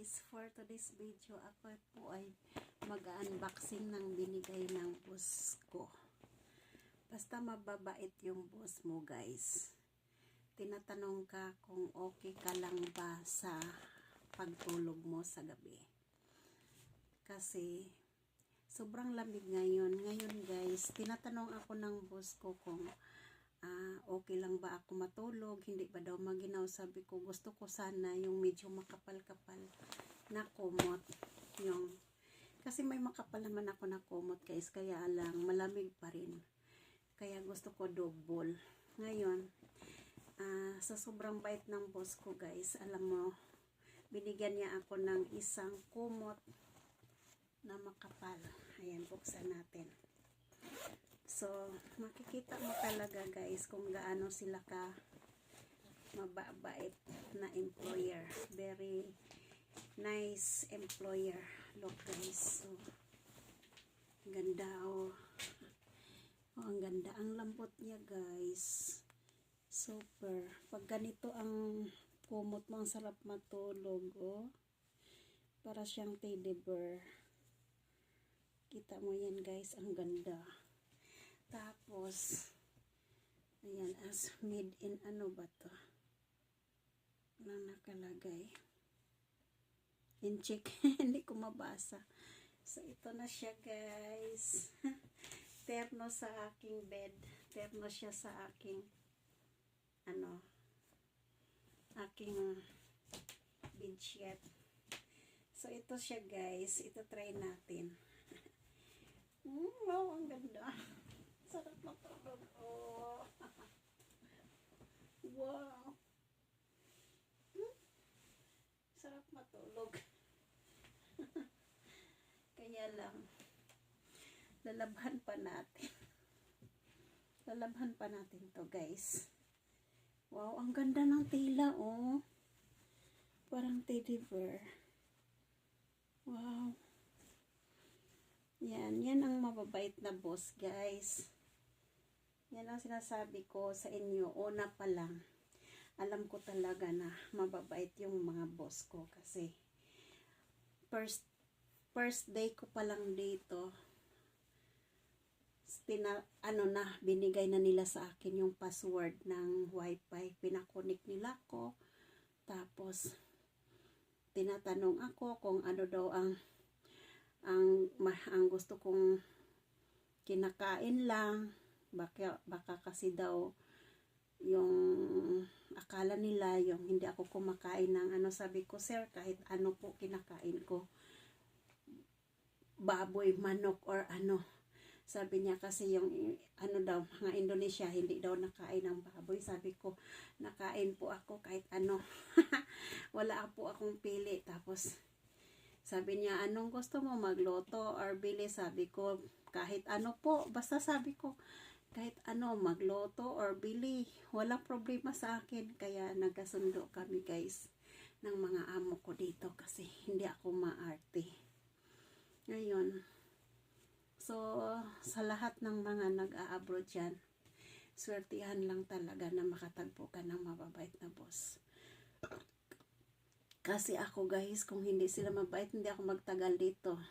guys, for today's video ako po ay mag-unboxing ng binigay ng boss ko. Basta mababait yung boss mo guys. Tinatanong ka kung okay ka lang ba sa pagtulog mo sa gabi. Kasi sobrang lamig ngayon. Ngayon guys, tinatanong ako ng boss ko kung okay lang ba ako matulog, hindi ba daw maginaw. Sabi ko, gusto ko sana yung medyo makapal-kapal na kumot. Kasi may makapal naman ako na kumot guys, kaya lang malamig pa rin. Kaya gusto ko double. Ngayon, sa sobrang bait ng boss ko guys, alam mo, binigyan niya ako ng isang kumot na makapal. Ayan, buksan natin. So, makikita mo talaga guys kung gaano sila ka mababait na employer. Very nice employer. Look guys. So, ganda oh. Oh, ang ganda. Ang lambot niya guys. Super. Pag ganito ang kumot mo, ang sarap matulog oh. Para siyang teddy bear. Kita mo yan guys. Ang ganda. Tapos, ayan, as made in ano ba to? Walang nakalagay. In check. Hindi ko mabasa. So, ito na siya guys. Terno sa aking bed. Terno siya sa aking aking bedsheet. So, ito siya guys. Ito try natin. Wow, ang ganda. Sarap matulog. Oh. Wow. Sarap matulog. Kaya lang, lalabhan pa natin. Lalabhan pa natin to guys. Wow, ang ganda ng tila oh. Parang teddy bear. Wow. Yan ang mababait na boss guys. Yan ang sinasabi ko sa inyo. Una pa lang, alam ko talaga na mababait yung mga boss ko. Kasi, first day ko pa lang dito, binigay na nila sa akin yung password ng wifi. Pinakunik nila ko. Tapos, tinatanong ako kung ano daw ang gusto kong kinakain lang. Baka kasi daw yung akala nila yung hindi ako kumakain ng sabi ko, sir, kahit ano po kinakain ko, baboy, manok or sabi niya kasi yung daw mga Indonesia hindi daw nakain ng baboy. Sabi ko, nakain po ako kahit wala po akong pili. Tapos sabi niya, anong gusto mo, magloto or bili? Sabi ko, kahit po, basta sabi ko, kahit magloto or bili, walang problema sa akin. Kaya nagkasundo kami guys ng mga amo ko dito kasi hindi ako maarte. Ngayon, so sa lahat ng mga nag-a-abroad dyan, swertihan lang talaga na makatagpo ka ng mababait na boss. Kasi ako guys, kung hindi sila mabait, hindi ako magtagal dito.